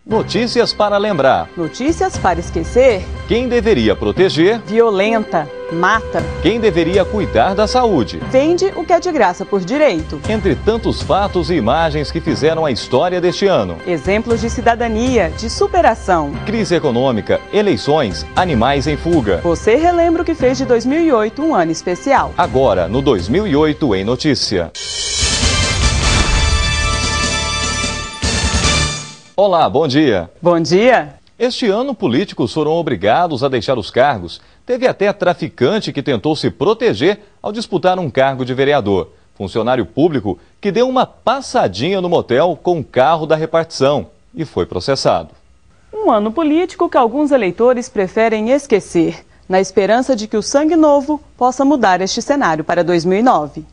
Notícias para lembrar. Notícias para esquecer. Quem deveria proteger. Violenta. Mata. Quem deveria cuidar da saúde. Vende o que é de graça por direito. Entre tantos fatos e imagens que fizeram a história deste ano. Exemplos de cidadania, de superação. Crise econômica, eleições, animais em fuga. Você relembra o que fez de 2008 um ano especial. Agora, no 2008 em Notícia. Olá, bom dia. Bom dia. Este ano, políticos foram obrigados a deixar os cargos. Teve até traficante que tentou se proteger ao disputar um cargo de vereador. Funcionário público que deu uma passadinha no motel com o carro da repartição e foi processado. Um ano político que alguns eleitores preferem esquecer, na esperança de que o sangue novo possa mudar este cenário para 2009.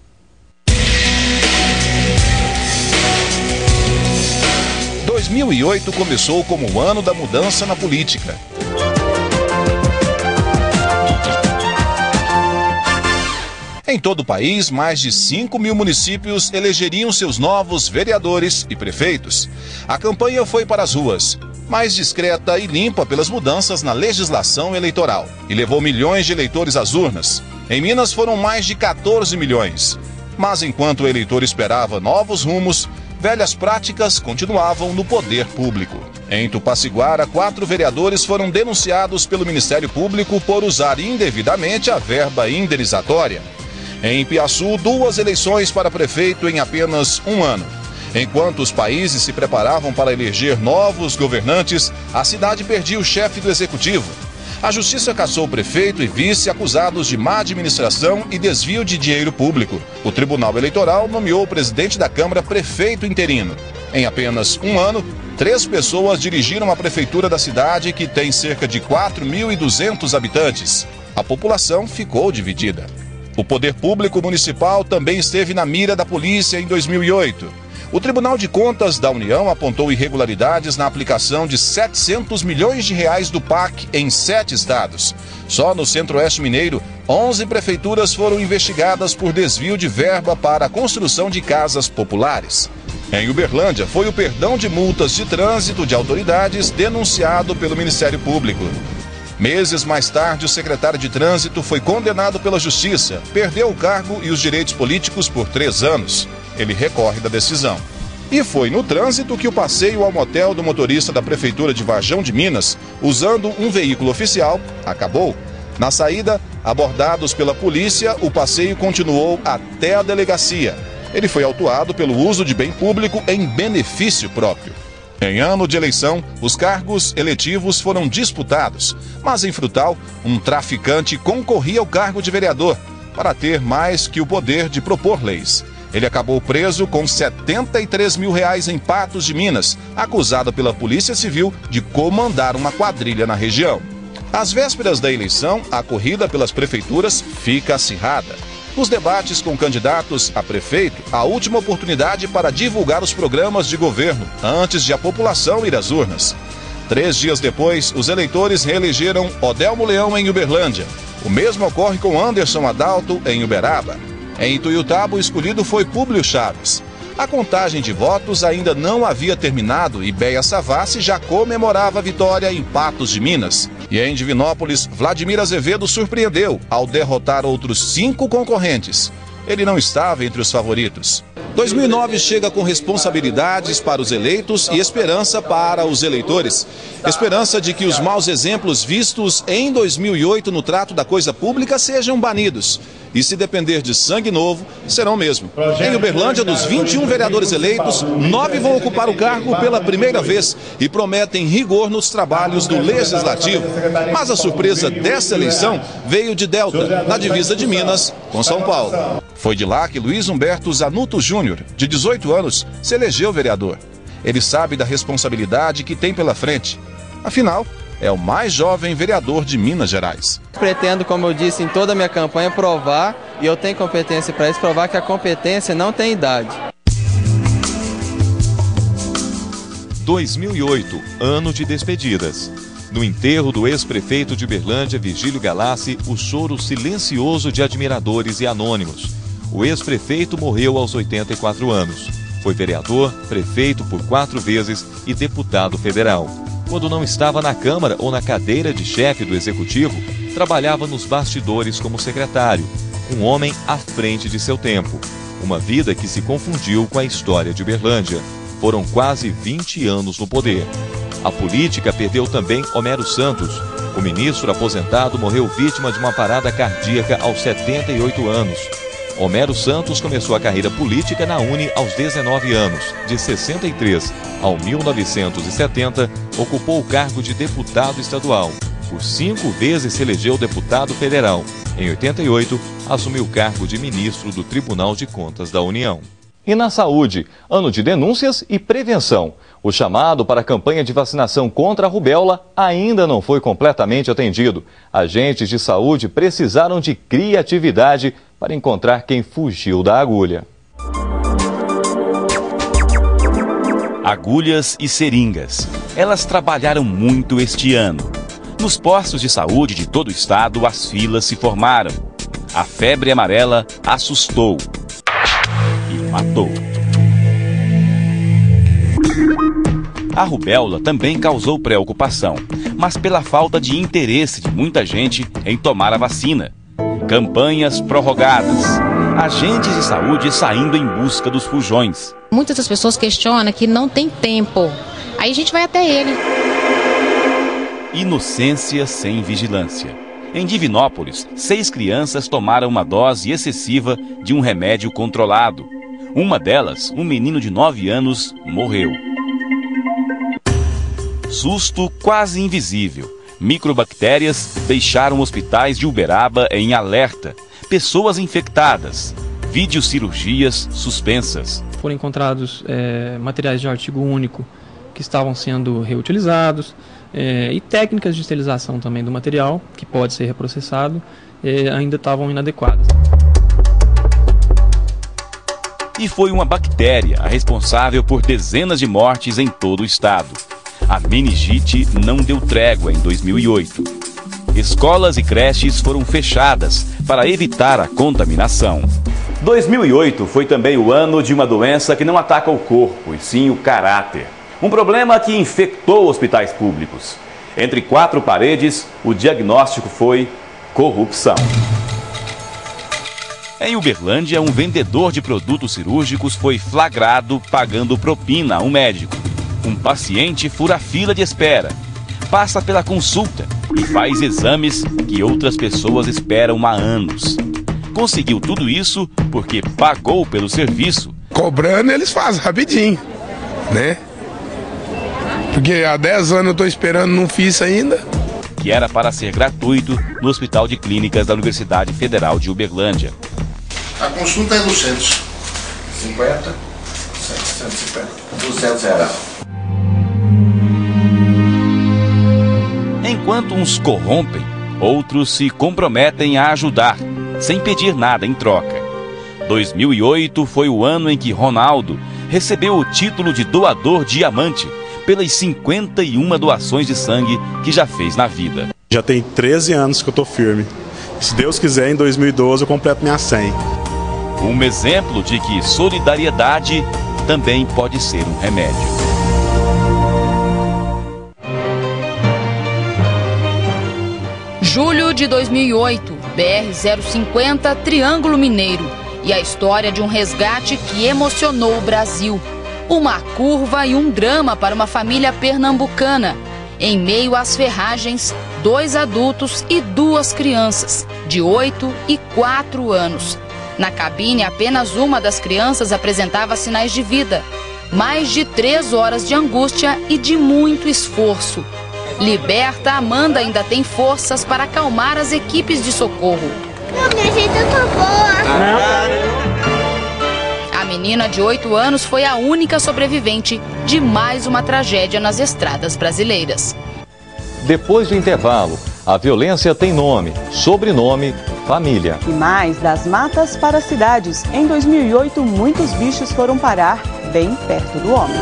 Em 2008 começou como o ano da mudança na política. Em todo o país, mais de 5 mil municípios elegeriam seus novos vereadores e prefeitos. A campanha foi para as ruas, mais discreta e limpa pelas mudanças na legislação eleitoral, e levou milhões de eleitores às urnas. Em Minas foram mais de 14 milhões. Mas enquanto o eleitor esperava novos rumos, velhas práticas continuavam no poder público. Em Tupaciguara, 4 vereadores foram denunciados pelo Ministério Público por usar indevidamente a verba indenizatória. Em Piaçu, 2 eleições para prefeito em apenas um ano. Enquanto os países se preparavam para eleger novos governantes, a cidade perdia o chefe do executivo. A justiça cassou o prefeito e vice acusados de má administração e desvio de dinheiro público. O Tribunal Eleitoral nomeou o presidente da Câmara prefeito interino. Em apenas um ano, 3 pessoas dirigiram a prefeitura da cidade, que tem cerca de 4.200 habitantes. A população ficou dividida. O poder público municipal também esteve na mira da polícia em 2008. O Tribunal de Contas da União apontou irregularidades na aplicação de 700 milhões de reais do PAC em 7 estados. Só no Centro-Oeste Mineiro, 11 prefeituras foram investigadas por desvio de verba para a construção de casas populares. Em Uberlândia, foi o perdão de multas de trânsito de autoridades denunciado pelo Ministério Público. Meses mais tarde, o secretário de Trânsito foi condenado pela Justiça, perdeu o cargo e os direitos políticos por 3 anos. Ele recorre da decisão. E foi no trânsito que o passeio ao motel do motorista da Prefeitura de Varjão de Minas, usando um veículo oficial, acabou. Na saída, abordados pela polícia, o passeio continuou até a delegacia. Ele foi autuado pelo uso de bem público em benefício próprio. Em ano de eleição, os cargos eletivos foram disputados, mas em Frutal, um traficante concorria ao cargo de vereador para ter mais que o poder de propor leis. Ele acabou preso com R$73 mil em Patos de Minas, acusado pela Polícia Civil de comandar uma quadrilha na região. Às vésperas da eleição, a corrida pelas prefeituras fica acirrada. Nos debates com candidatos a prefeito, a última oportunidade para divulgar os programas de governo, antes de a população ir às urnas. 3 dias depois, os eleitores reelegeram Odelmo Leão em Uberlândia. O mesmo ocorre com Anderson Adalto em Uberaba. Em Ituiutaba, o escolhido foi Públio Chaves. A contagem de votos ainda não havia terminado e Béia Savassi já comemorava a vitória em Patos de Minas. E em Divinópolis, Vladimir Azevedo surpreendeu ao derrotar outros 5 concorrentes. Ele não estava entre os favoritos. 2009 chega com responsabilidades para os eleitos e esperança para os eleitores. Esperança de que os maus exemplos vistos em 2008 no trato da coisa pública sejam banidos. E se depender de sangue novo, serão mesmo. Em Uberlândia, dos 21 vereadores eleitos, 9 vão ocupar o cargo pela primeira vez e prometem rigor nos trabalhos do Legislativo. Mas a surpresa dessa eleição veio de Delta, na divisa de Minas com São Paulo. Foi de lá que Luiz Humberto Zanuto Júnior, de 18 anos, se elegeu vereador. Ele sabe da responsabilidade que tem pela frente. Afinal, é o mais jovem vereador de Minas Gerais. Pretendo, como eu disse em toda a minha campanha, provar, e eu tenho competência para isso, provar que a competência não tem idade. 2008, ano de despedidas. No enterro do ex-prefeito de Uberlândia, Virgílio Galassi, o choro silencioso de admiradores e anônimos. O ex-prefeito morreu aos 84 anos. Foi vereador, prefeito por 4 vezes e deputado federal. Quando não estava na Câmara ou na cadeira de chefe do Executivo, trabalhava nos bastidores como secretário, um homem à frente de seu tempo. Uma vida que se confundiu com a história de Uberlândia. Foram quase 20 anos no poder. A política perdeu também Homero Santos. O ministro aposentado morreu vítima de uma parada cardíaca aos 78 anos. Homero Santos começou a carreira política na UNE aos 19 anos. De 63 ao 1970, ocupou o cargo de deputado estadual. Por 5 vezes se elegeu deputado federal. Em 88, assumiu o cargo de ministro do Tribunal de Contas da União. E na saúde, ano de denúncias e prevenção. O chamado para a campanha de vacinação contra a rubéola ainda não foi completamente atendido. Agentes de saúde precisaram de criatividade para encontrar quem fugiu da agulha. Agulhas e seringas. Elas trabalharam muito este ano. Nos postos de saúde de todo o estado, as filas se formaram. A febre amarela assustou e matou. A rubéola também causou preocupação, mas pela falta de interesse de muita gente em tomar a vacina. Campanhas prorrogadas. Agentes de saúde saindo em busca dos fujões. Muitas das pessoas questionam que não tem tempo. Aí a gente vai até ele. Inocência sem vigilância. Em Divinópolis, 6 crianças tomaram uma dose excessiva de um remédio controlado. Uma delas, um menino de 9 anos, morreu. Susto quase invisível. Microbactérias deixaram hospitais de Uberaba em alerta. Pessoas infectadas. Videocirurgias suspensas. Foram encontrados materiais de artigo único que estavam sendo reutilizados e técnicas de esterilização também do material, que pode ser reprocessado, ainda estavam inadequadas. E foi uma bactéria a responsável por dezenas de mortes em todo o estado. A meningite não deu trégua em 2008. Escolas e creches foram fechadas para evitar a contaminação. 2008 foi também o ano de uma doença que não ataca o corpo, e sim o caráter. Um problema que infectou hospitais públicos. Entre 4 paredes, o diagnóstico foi corrupção. Em Uberlândia, um vendedor de produtos cirúrgicos foi flagrado pagando propina a um médico. Um paciente fura a fila de espera, passa pela consulta e faz exames que outras pessoas esperam há anos. Conseguiu tudo isso porque pagou pelo serviço. Cobrando eles fazem rapidinho, né? Porque há 10 anos eu estou esperando, não fiz ainda. Que era para ser gratuito no Hospital de Clínicas da Universidade Federal de Uberlândia. A consulta é 200. 50, 150, 200 reais. Enquanto uns corrompem, outros se comprometem a ajudar, sem pedir nada em troca. 2008 foi o ano em que Ronaldo recebeu o título de doador diamante pelas 51 doações de sangue que já fez na vida. Já tem 13 anos que eu tô firme. Se Deus quiser, em 2012 eu completo minha 100. Um exemplo de que solidariedade também pode ser um remédio. Julho de 2008, BR-050, Triângulo Mineiro. E a história de um resgate que emocionou o Brasil. Uma curva e um drama para uma família pernambucana. Em meio às ferragens, 2 adultos e 2 crianças, de 8 e 4 anos. Na cabine, apenas uma das crianças apresentava sinais de vida. Mais de 3 horas de angústia e de muito esforço. Liberta, Amanda ainda tem forças para acalmar as equipes de socorro. Não, minha gente, eu tô boa. A menina de 8 anos foi a única sobrevivente de mais uma tragédia nas estradas brasileiras. Depois do intervalo, a violência tem nome, sobrenome, família. E mais, das matas para as cidades. Em 2008, muitos bichos foram parar bem perto do homem.